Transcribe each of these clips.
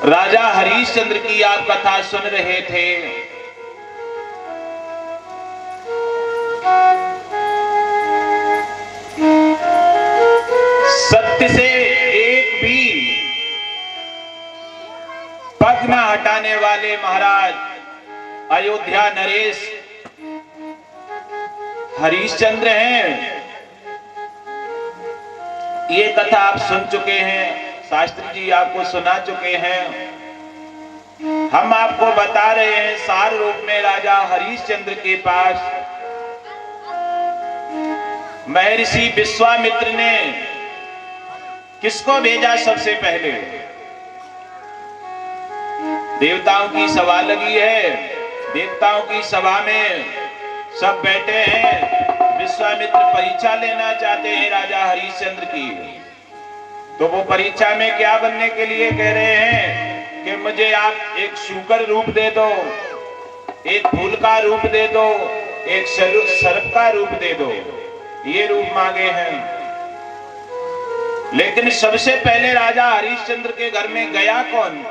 राजा हरिश्चंद्र की आप कथा सुन रहे थे। सत्य से एक भी पग न हटाने वाले महाराज अयोध्या नरेश हरिश्चंद्र हैं। ये कथा आप सुन चुके हैं, शास्त्री जी आपको सुना चुके हैं। हम आपको बता रहे हैं सार रूप में राजा हरिश्चंद्र के पास महर्षि विश्वामित्र ने किसको भेजा? सबसे पहले देवताओं की सभा लगी है, देवताओं की सभा में सब बैठे हैं। विश्वामित्र परीक्षा लेना चाहते हैं राजा हरिश्चंद्र की। तो वो परीक्षा में क्या बनने के लिए कह रहे हैं कि मुझे आप एक शूकर रूप दे दो, एक फूल का रूप दे दो, एक सर्प का रूप दे दो। ये रूप मांगे हैं। लेकिन सबसे पहले राजा हरिश्चंद्र के घर में गया कौन?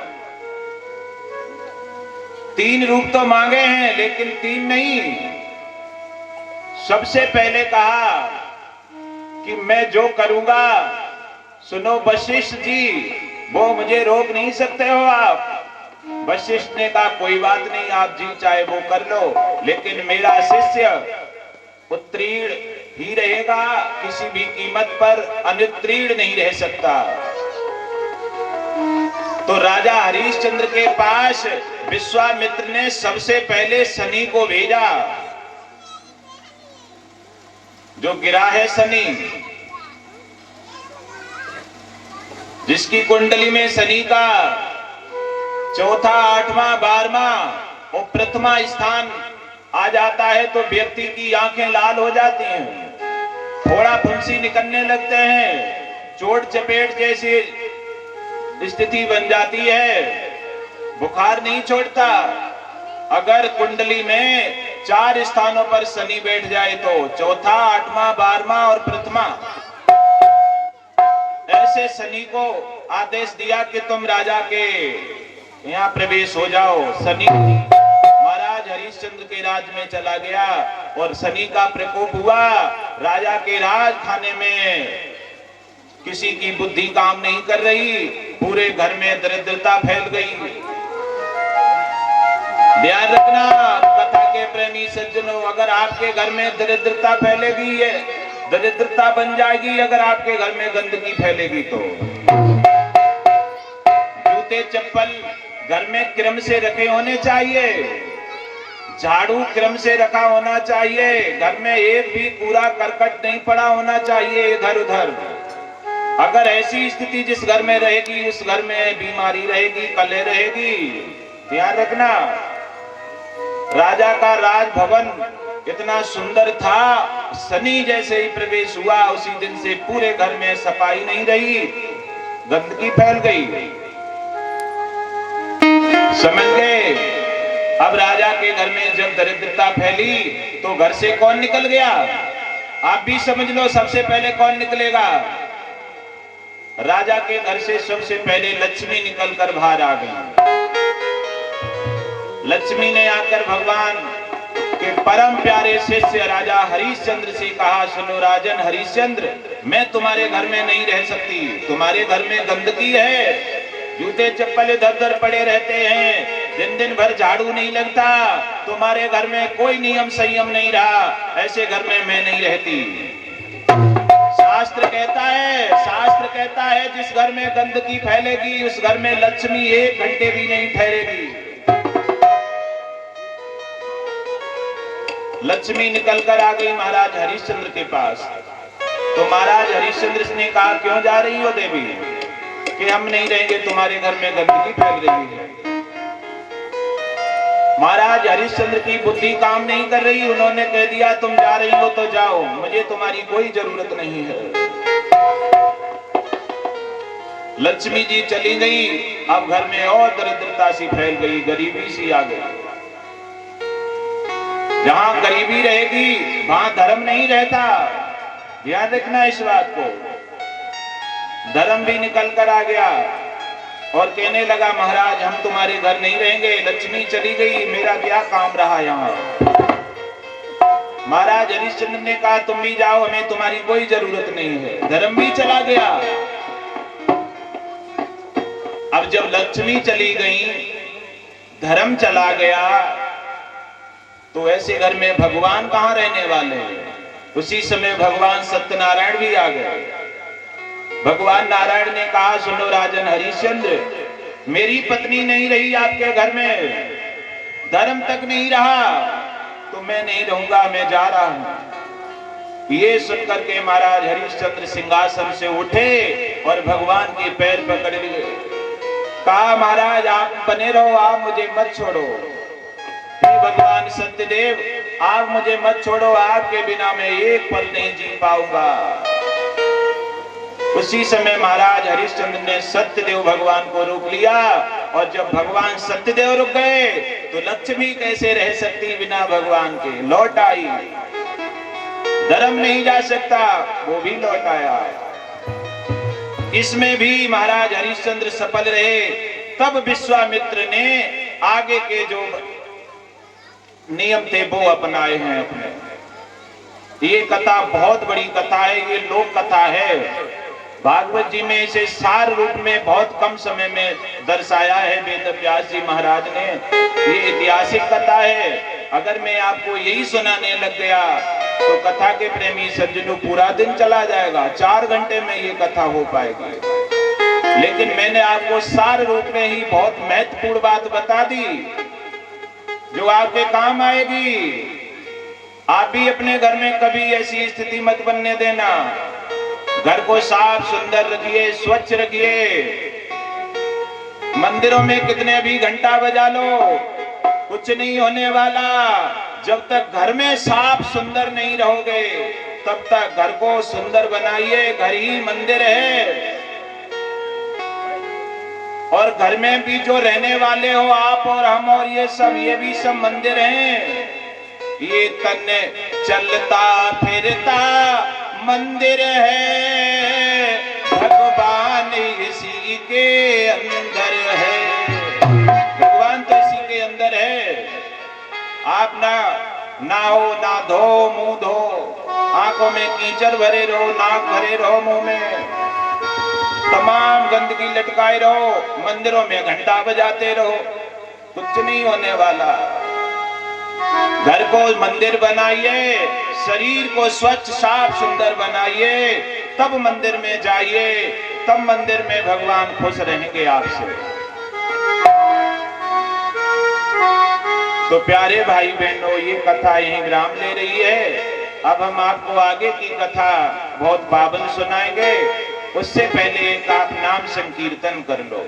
3 रूप तो मांगे हैं, लेकिन 3 नहीं। सबसे पहले कहा कि मैं जो करूंगा, सुनो वशिष्ठ जी, वो मुझे रोक नहीं सकते हो आप। वशिष्ठ ने कहा कोई बात नहीं, आप जी चाहे वो कर लो, लेकिन मेरा शिष्य उत्तीर्ण ही रहेगा, किसी भी कीमत पर अनुत्तीर्ण नहीं रह सकता। तो राजा हरिश्चंद्र के पास विश्वामित्र ने सबसे पहले शनि को भेजा। जो गिरा है शनि, जिसकी कुंडली में शनि का 4था, 8वां, 12वां और प्रथमा स्थान आ जाता है तो व्यक्ति की आंखें लाल हो जाती हैं, फोड़ा फुंसी निकलने लगते हैं, चोट चपेट जैसी स्थिति बन जाती है, बुखार नहीं छोड़ता। अगर कुंडली में 4 स्थानों पर शनि बैठ जाए तो 4था, 8वां, 12वां और प्रथमा, ऐसे शनि को आदेश दिया कि तुम राजा के यहाँ प्रवेश हो जाओ। शनि महाराज हरिश्चंद्र के राज में चला गया और शनि का प्रकोप हुआ। राजा के राज खाने में किसी की बुद्धि काम नहीं कर रही, पूरे घर में दरिद्रता फैल गई। ध्यान रखना कथा के प्रेमी सज्जनों, अगर आपके घर में दरिद्रता फैलेगी, दरिद्रता बन जाएगी अगर आपके घर में गंदगी फैलेगी तो। जूते चप्पल घर में क्रम से रखे होने चाहिए, झाड़ू क्रम से रखा होना चाहिए, घर में एक भी कूड़ा करकट नहीं पड़ा होना चाहिए इधर उधर। अगर ऐसी स्थिति जिस घर में रहेगी उस घर में बीमारी रहेगी, कलह रहेगी। ध्यान रखना, राजा का राजभवन इतना सुंदर था, शनि जैसे ही प्रवेश हुआ उसी दिन से पूरे घर में सफाई नहीं रही, गंदगी फैल गई। समझ गए? अब राजा के घर में जब दरिद्रता फैली तो घर से कौन निकल गया? आप भी समझ लो, सबसे पहले कौन निकलेगा? राजा के घर से सबसे पहले लक्ष्मी निकलकर बाहर आ गई। लक्ष्मी ने आकर भगवान के परम प्यारे शिष्य राजा हरिश्चंद्र से कहा, सुनो राजन हरिश्चंद्र, मैं तुम्हारे घर में नहीं रह सकती, तुम्हारे घर में गंदगी है, जूते चप्पल इधर उधर पड़े रहते हैं, दिन दिन भर झाड़ू नहीं लगता, तुम्हारे घर में कोई नियम संयम नहीं रहा, ऐसे घर में मैं नहीं रहती। शास्त्र कहता है जिस घर में गंदगी फैलेगी उस घर में लक्ष्मी 1 घंटे भी नहीं ठहरेगी। लक्ष्मी निकलकर आ गई महाराज हरिश्चंद्र के पास। तो महाराज हरिश्चंद्र ने कहा, क्यों जा रही हो देवी? कि हम नहीं रहेंगे, तुम्हारे घर में गंदगी फैल रही है। महाराज हरिश्चंद्र की बुद्धि काम नहीं कर रही, उन्होंने कह दिया तुम जा रही हो तो जाओ, मुझे तुम्हारी कोई जरूरत नहीं है। लक्ष्मी जी चली गई, अब घर में और दरिद्रता सी फैल गई, गरीबी सी आ गई। जहां गरीबी रहेगी वहां धर्म नहीं रहता। ध्यान रखना इस बात को। धर्म भी निकल कर आ गया। और कहने लगा महाराज हम तुम्हारे घर नहीं रहेंगे, लक्ष्मी चली गई, मेरा क्या काम रहा यहाँ। महाराज हरिश्चंद्र ने कहा तुम भी जाओ, हमें तुम्हारी कोई जरूरत नहीं है। धर्म भी चला गया। अब जब लक्ष्मी चली गई, धर्म चला गया, तो ऐसे घर में भगवान कहां रहने वाले हैं। उसी समय भगवान सत्यनारायण भी आ गए। भगवान नारायण ने कहा सुनो राजन हरिश्चंद्र, मेरी पत्नी नहीं रही आपके घर में, धर्म तक नहीं रहा, तो मैं नहीं रहूंगा, मैं जा रहा हूं। ये सुनकर के महाराज हरिश्चंद्र सिंहासन से उठे और भगवान के पैर पकड़ लिए। कहा महाराज आप बने रहो, आप मुझे मत छोड़ो। भगवान सत्यदेव आप मुझे मत छोड़ो, आपके बिना मैं एक पल नहीं जी पाऊंगा। उसी समय महाराज हरिश्चंद्र ने सत्यदेव भगवान को रोक लिया, और जब भगवान सत्यदेव रुक गए तो लक्ष्मी कैसे रह सकती बिना भगवान के। लौट आई, धर्म नहीं जा सकता, वो भी लौट आया। इसमें भी महाराज हरिश्चंद्र सफल रहे। तब विश्वामित्र ने आगे के जो नियम थे वो अपनाए हैं अपने। ये कथा बहुत बड़ी कथा है, ये लोक कथा है। भागवत जी में इसे सार रूप में बहुत कम समय में दर्शाया है वेद व्यास जी महाराज ने। ये ऐतिहासिक कथा है। अगर मैं आपको यही सुनाने लग गया तो कथा के प्रेमी सज्जनों पूरा दिन चला जाएगा, 4 घंटे में ये कथा हो पाएगी। लेकिन मैंने आपको सार रूप में ही बहुत महत्वपूर्ण बात बता दी जो आपके काम आएगी। आप भी अपने घर में कभी ऐसी स्थिति मत बनने देना। घर को साफ सुंदर रखिए, स्वच्छ रखिए। मंदिरों में कितने भी घंटा बजा लो, कुछ नहीं होने वाला। जब तक घर में साफ सुंदर नहीं रहोगे तब तक घर को सुंदर बनाइए। घर ही मंदिर है। और घर में भी जो रहने वाले हो आप और हम और ये भी सब मंदिर हैं। ये तन चलता फिरता मंदिर है, भगवान इसी के अंदर है। भगवान तो इसी के अंदर है। आप ना नहाओ, ना धो, मुंह धो, आंखों में कीचड़ भरे रहो, नाक भरे रहो, मुंह में तमाम गंदगी लटकाए रहो, मंदिरों में घंटा बजाते रहो, कुछ नहीं होने वाला। घर को मंदिर बनाइए, शरीर को स्वच्छ साफ सुंदर बनाइए, तब मंदिर में जाइए, तब मंदिर में भगवान खुश रहेंगे आपसे। तो प्यारे भाई बहनों, ये कथा यहीं विराम ले रही है। अब हम आपको आगे की कथा बहुत पावन सुनाएंगे। उससे पहले एक आप नाम संकीर्तन कर लो।